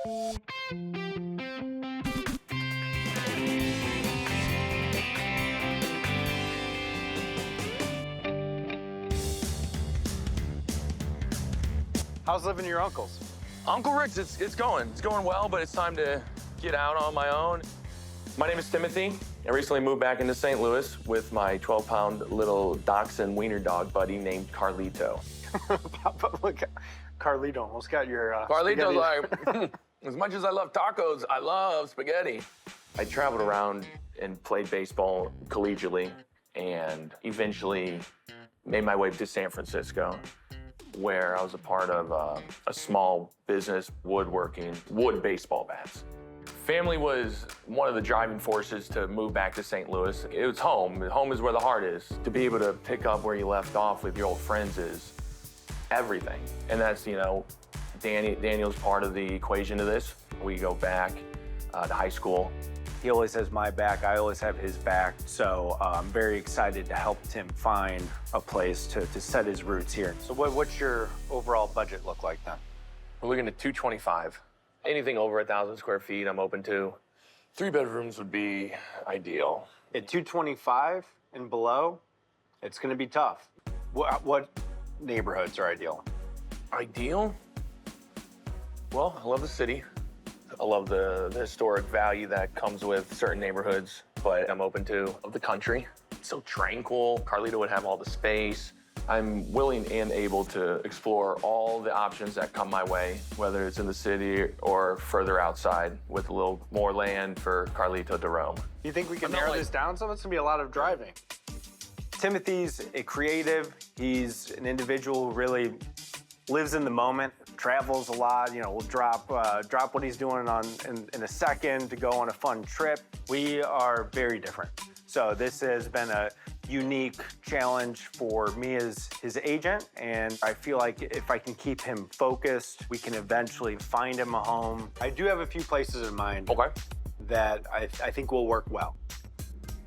How's living with your uncles? Uncle Rick's, it's going well, but it's time to get out on my own. My name is Timothy. I recently moved back into St. Louis with my 12-pound little dachshund wiener dog buddy named Carlito. Look, Carlito almost got your Carlito's spaghetti. like, as much as I love tacos, I love spaghetti. I traveled around and played baseball collegiately and eventually made my way to San Francisco, where I was a part of a small business woodworking, wood baseball bats. Family was one of the driving forces to move back to St. Louis. It was home. Home is where the heart is. To be able to pick up where you left off with your old friends is everything. And that's, you know, Daniel's part of the equation to this. We go back to high school. He always has my back. I always have his back. So I'm very excited to help Tim find a place to set his roots here. So what's your overall budget look like then? We're looking at $225. Anything over 1,000 square feet, I'm open to. 3 bedrooms would be ideal. At $225 and below, it's going to be tough. What neighborhoods are ideal? Ideal? Well, I love the city. I love the historic value that comes with certain neighborhoods, but I'm open to the country. It's so tranquil. Carlito would have all the space. I'm willing and able to explore all the options that come my way, whether it's in the city or further outside with a little more land for Carlito to roam. You think we can narrow this down some? It's gonna be a lot of driving. Timothy's a creative. He's an individual who really lives in the moment, travels a lot. You know, will drop what he's doing in a second to go on a fun trip. We are very different. So this has been a unique challenge for me as his agent, and I feel like if I can keep him focused, we can eventually find him a home. I do have a few places in mind that I think will work well.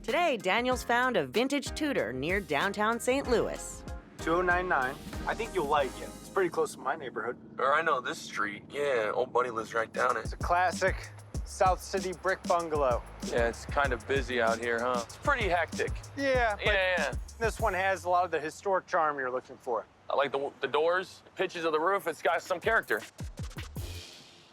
Today, Daniel's found a vintage Tudor near downtown St. Louis. 2099. I think you'll like it. It's pretty close to my neighborhood. Or I know this street. Yeah, old buddy lives right down it. It's a classic South City brick bungalow. Yeah, it's kind of busy out here, huh? It's pretty hectic. Yeah, but Yeah. this one has a lot of the historic charm you're looking for. I like the doors, the pitches of the roof. It's got some character.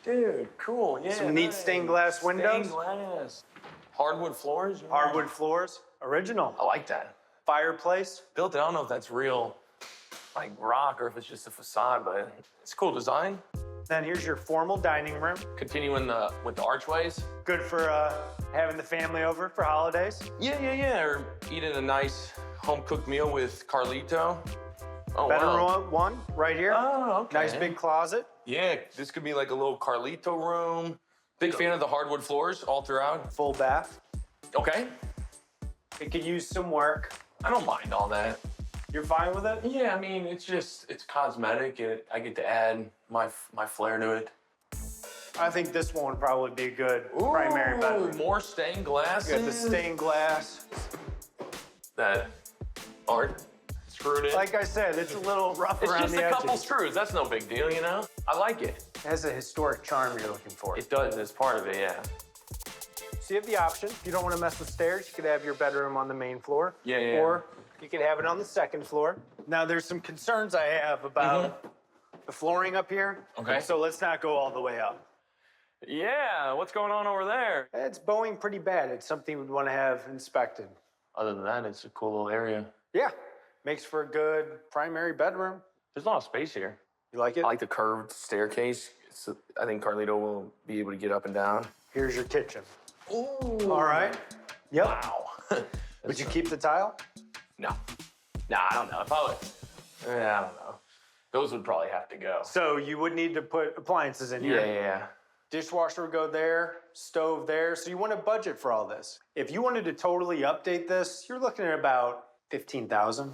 Dude, cool. Yeah. Some neat stained glass windows. Stained glass. Hardwood floors. Hardwood floors. Original. I like that. Fireplace. Built it. I don't know if that's real, like rock, or if it's just a facade, but it's a cool design. Then here's your formal dining room. Continuing with the archways. Good for having the family over for holidays. Yeah. Or eating a nice home-cooked meal with Carlito. Oh, Bedroom one right here. Oh, okay. Nice big closet. Yeah, this could be like a little Carlito room. Big fan of the hardwood floors all throughout. Full bath. Okay. It could use some work. I don't mind all that. You're fine with it? Yeah, I mean, it's cosmetic, and I get to add my flair to it. I think this one would probably be a good primary bedroom. More stained glass. You got the stained glass. That aren't screwed in. Like I said, it's a little rough around the edges. It's just a couple screws. That's no big deal, you know? I like it. It has a historic charm you're looking for. It does. It's part of it, yeah. So you have the option. If you don't want to mess with stairs, you could have your bedroom on the main floor. Yeah. Or you could have it on the second floor. Now, there's some concerns I have about the flooring up here. Okay. So let's not go all the way up. Yeah, what's going on over there? It's bowing pretty bad. It's something we'd want to have inspected. Other than that, it's a cool little area. Yeah, makes for a good primary bedroom. There's a lot of space here. You like it? I like the curved staircase. I think Carlito will be able to get up and down. Here's your kitchen. Ooh. All right. Yep. Wow. Would you keep the tile? No. Nah, I don't know. If I would, I don't know. Those would probably have to go. So you would need to put appliances in here. Yeah. Dishwasher would go there, stove there. So you want to budget for all this. If you wanted to totally update this, you're looking at about $15,000.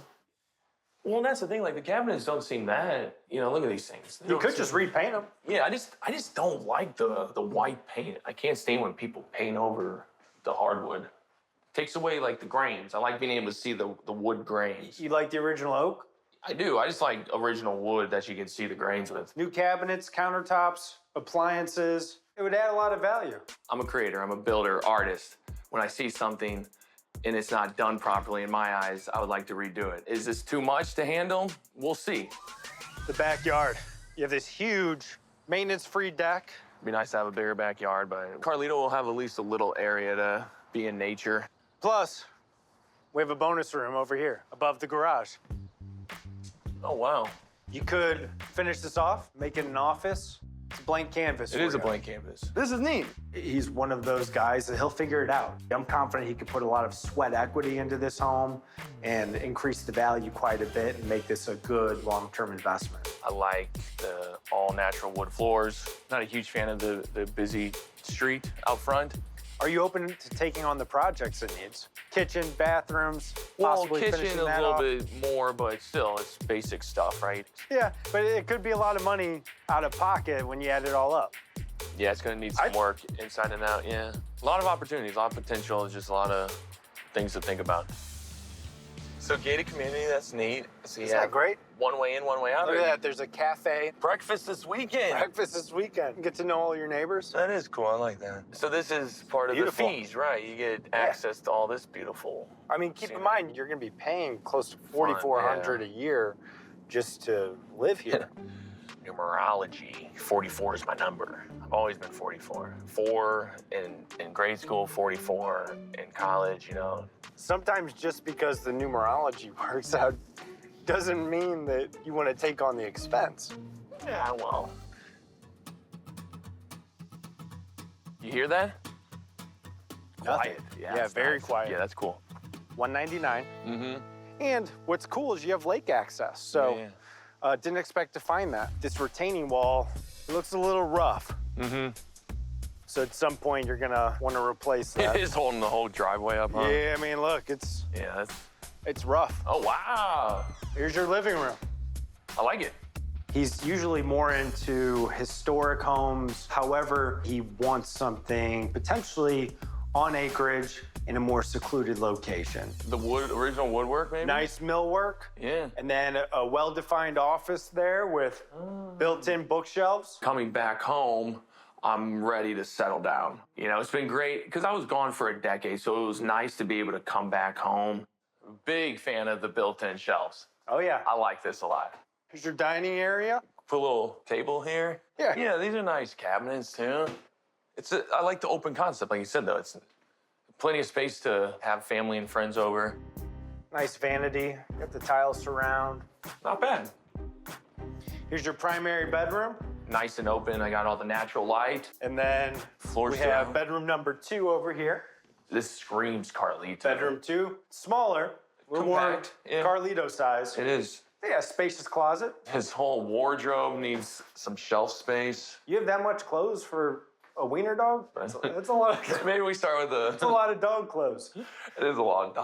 Well, that's the thing. Like, the cabinets don't seem that. You know, look at these things. You could just repaint them. Yeah, I just don't like the white paint. I can't stand when people paint over the hardwood. Takes away, like, the grains. I like being able to see the wood grains. You like the original oak? I do. I just like original wood that you can see the grains with. New cabinets, countertops, appliances. It would add a lot of value. I'm a creator, I'm a builder, artist. When I see something and it's not done properly in my eyes, I would like to redo it. Is this too much to handle? We'll see. The backyard. You have this huge maintenance-free deck. It'd be nice to have a bigger backyard, but Carlito will have at least a little area to be in nature. Plus, we have a bonus room over here above the garage. Oh, wow. You could finish this off, make it an office. It's a blank canvas. It is a blank canvas. This is neat. He's one of those guys that he'll figure it out. I'm confident he could put a lot of sweat equity into this home and increase the value quite a bit and make this a good long-term investment. I like the all-natural wood floors. Not a huge fan of the busy street out front. Are you open to taking on the projects it needs? Kitchen, bathrooms, Well, possibly kitchen finishing a that little off? bit more, but still, it's basic stuff, right? Yeah, but it could be a lot of money out of pocket when you add it all up. Yeah, it's gonna need some work inside and out, yeah. A lot of opportunities, a lot of potential, just a lot of things to think about. So gated community, that's neat. So Isn't that great? One way in, one way out. Look at that, there's a cafe. Breakfast this weekend. Breakfast this weekend. Get to know all your neighbors. That is cool, I like that. So this is part of Beautiful. the fees, right? You get access to all this beautiful. I mean, keep in mind, you're gonna be paying close to $4,400 a year just to live here. Numerology, 44 is my number. I've always been 44. 4 in grade school, 44 in college, you know. Sometimes just because the numerology works out doesn't mean that you want to take on the expense. Yeah, well. You hear that? Quiet. Yeah, it's very nice. quiet. Yeah, that's cool. $199. Mm-hmm. And what's cool is you have lake access. So didn't expect to find that. This retaining wall looks a little rough. Mm-hmm. So at some point you're gonna want to replace that. It is holding the whole driveway up, huh? Yeah, I mean, look, it's rough. Oh, wow. Here's your living room. I like it. He's usually more into historic homes. However, he wants something potentially on acreage in a more secluded location. The original woodwork, maybe? Nice millwork. Yeah. And then a well-defined office there with built-in bookshelves. Coming back home, I'm ready to settle down. You know, it's been great because I was gone for a decade, so it was nice to be able to come back home. Big fan of the built-in shelves. Oh, yeah. I like this a lot. Here's your dining area. Put a little table here. Yeah. Yeah, these are nice cabinets, too. I like the open concept, like you said, though. It's plenty of space to have family and friends over. Nice vanity. Got the tile surround. Not bad. Here's your primary bedroom. Nice and open. I got all the natural light. And then Floors we have down. bedroom number 2 over here. This screams Carlito. Bedroom 2, smaller, a little more Compact, yeah. Carlito size. It is. Yeah, spacious closet. His whole wardrobe needs some shelf space. You have that much clothes for a wiener dog? That's a lot. Of, Maybe we start with that's a lot of dog clothes. It is a lot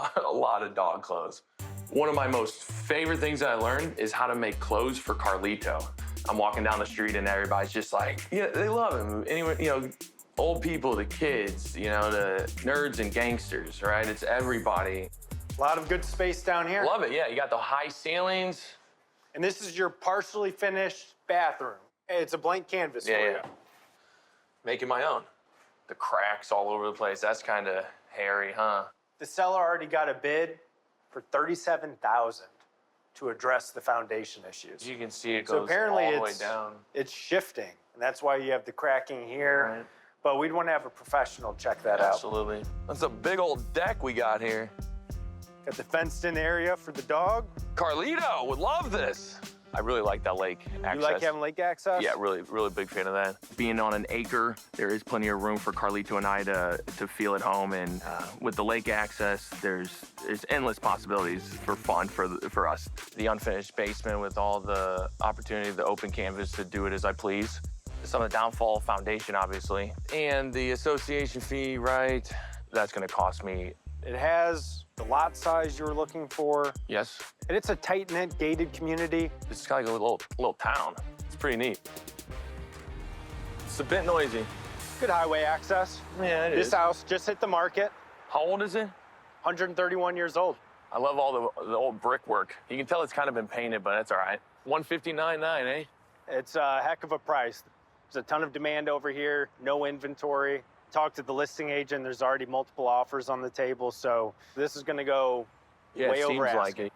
of dog clothes. One of my most favorite things that I learned is how to make clothes for Carlito. I'm walking down the street and everybody's just like, yeah, they love him. Anyway, you know, old people, the kids, you know, the nerds and gangsters, right? It's everybody. A lot of good space down here. Love it, yeah. You got the high ceilings. And this is your partially finished bathroom. It's a blank canvas for you. Making my own. The cracks all over the place. That's kind of hairy, huh? The seller already got a bid for $37,000 to address the foundation issues. You can see it So goes apparently all the way down. it's shifting, and that's why you have the cracking here. Right. But we'd want to have a professional check that out. Absolutely. That's a big old deck we got here. Got the fenced-in area for the dog. Carlito would love this. I really like that lake access. You like having lake access? Yeah, really big fan of that. Being on an acre, there is plenty of room for Carlito and I to feel at home. And with the lake access, there's endless possibilities for fun for us. The unfinished basement with all the opportunity, the open canvas to do it as I please. Some of the downfall foundation, obviously. And the association fee, right? That's gonna cost me. It has the lot size you were looking for. Yes. And it's a tight-knit, gated community. It's kind of like a little town. It's pretty neat. It's a bit noisy. Good highway access. Yeah, it This is. house just hit the market. How old is it? 131 years old. I love all the old brickwork. You can tell it's kind of been painted, but that's all right. $159.9, eh? It's a heck of a price. There's a ton of demand over here, no inventory. Talked to the listing agent, there's already multiple offers on the table, so this is gonna go way it over seems like asking. it.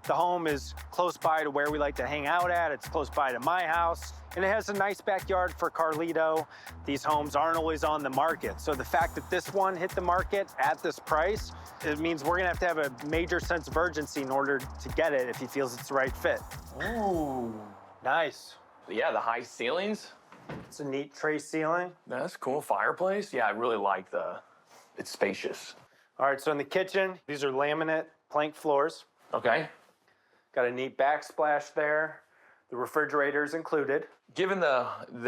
The home is close by to where we like to hang out at. It's close by to my house, and it has a nice backyard for Carlito. These homes aren't always on the market, so the fact that this one hit the market at this price, it means we're gonna have a major sense of urgency in order to get it if he feels it's the right fit. Ooh. Nice. Yeah, the high ceilings. It's a neat tray ceiling. That's cool. Fireplace. Yeah, I really like it's spacious. All right, so in the kitchen, these are laminate plank floors. Okay. Got a neat backsplash there. The refrigerator's included. Given the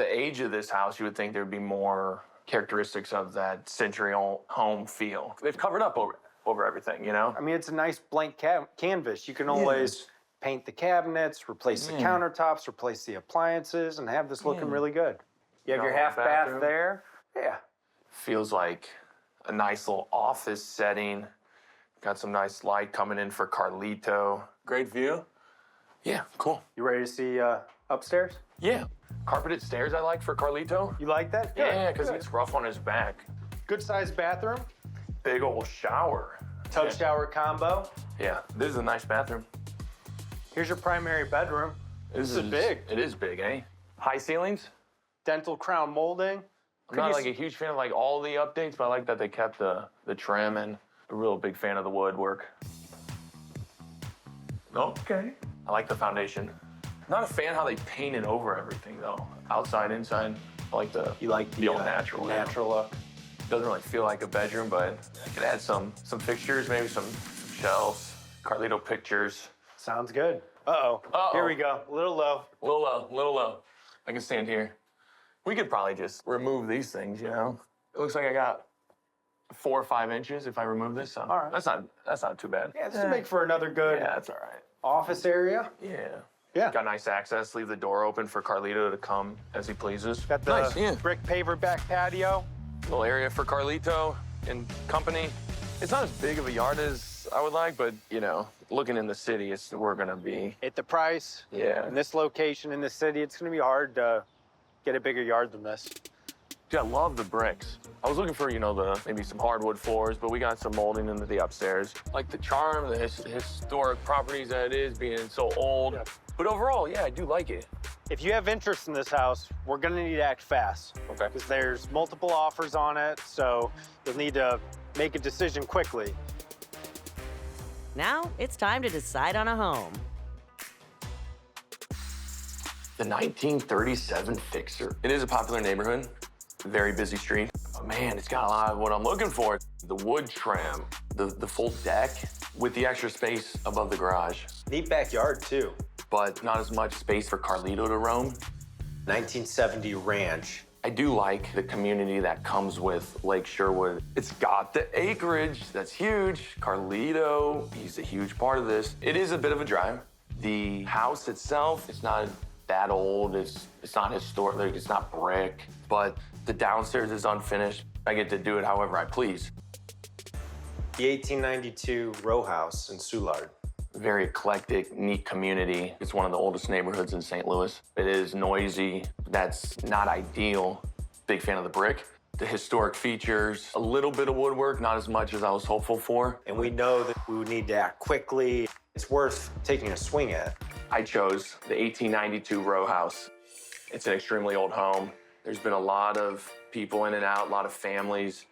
age of this house, you would think there'd be more characteristics of that century-old home feel. They've covered up over everything, you know? I mean, it's a nice blank canvas. You can always paint the cabinets, replace the countertops, replace the appliances, and have this looking really good. You have your half bath there. Yeah. Feels like a nice little office setting. Got some nice light coming in for Carlito. Great view. Yeah, cool. You ready to see upstairs? Yeah. Carpeted stairs I like for Carlito. You like that? Good. Yeah, because good. it's rough on his back. Good sized bathroom. Big old shower. Tub shower combo. Yeah, this is a nice bathroom. Here's your primary bedroom. This is big. It is big, eh? High ceilings. Dental crown molding. I'm not like a huge fan of like all the updates, but I like that they kept the trim, and a real big fan of the woodwork. Okay. I like the foundation. Not a fan how they painted over everything though. Outside, inside. I like the old natural. Natural look. Doesn't really feel like a bedroom, but I could add some fixtures, maybe some shelves, Carlito pictures. Sounds good. Uh-oh. Here we go. A little low. A little low, a little low. I can stand here. We could probably just remove these things, you know? It looks like I got 4 or 5 inches if I remove this. So all right. That's not too bad. Yeah, this will make for another good Yeah, that's all right. office area. Yeah. Yeah. Got nice access. Leave the door open for Carlito to come as he pleases. Got the nice, brick paver back patio. Little area for Carlito and company. It's not as big of a yard as I would like, but you know, looking in the city, we're gonna be. At the price. Yeah. In this location in the city, it's gonna be hard to get a bigger yard than this. Dude, I love the bricks. I was looking for, you know, maybe some hardwood floors, but we got some molding into the upstairs. Like the charm, the historic properties that it is, being so old. Yeah. But overall, yeah, I do like it. If you have interest in this house, we're gonna need to act fast. Okay. Because there's multiple offers on it, so you'll need to make a decision quickly. Now it's time to decide on a home. The 1937 Fixer. It is a popular neighborhood, very busy street. But man, it's got a lot of what I'm looking for. The wood trim, the full deck with the extra space above the garage. Neat backyard, too. But not as much space for Carlito to roam. 1970 ranch. I do like the community that comes with Lake Sherwood. It's got the acreage, that's huge. Carlito, he's a huge part of this. It is a bit of a drive. The house itself, it's not that old, it's not historic, it's not brick, but the downstairs is unfinished. I get to do it however I please. The 1892 row house in Soulard. Very eclectic, neat community. It's one of the oldest neighborhoods in St. Louis. It is noisy. That's not ideal. Big fan of the brick. The historic features, a little bit of woodwork, not as much as I was hopeful for. And we know that we would need to act quickly. It's worth taking a swing at. I chose the 1892 row house. It's an extremely old home. There's been a lot of people in and out, a lot of families.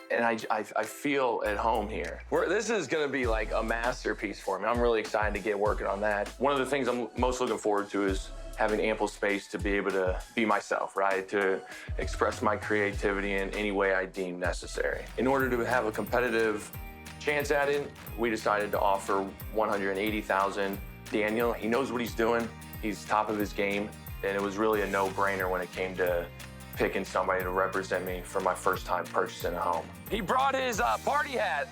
And I feel at home here. This is gonna be like a masterpiece for me. I'm really excited to get working on that. One of the things I'm most looking forward to is having ample space to be able to be myself, right? To express my creativity in any way I deem necessary. In order to have a competitive chance at it, we decided to offer $180,000. Daniel, he knows what he's doing. He's top of his game. And it was really a no-brainer when it came to picking somebody to represent me for my first time purchasing a home. He brought his party hat.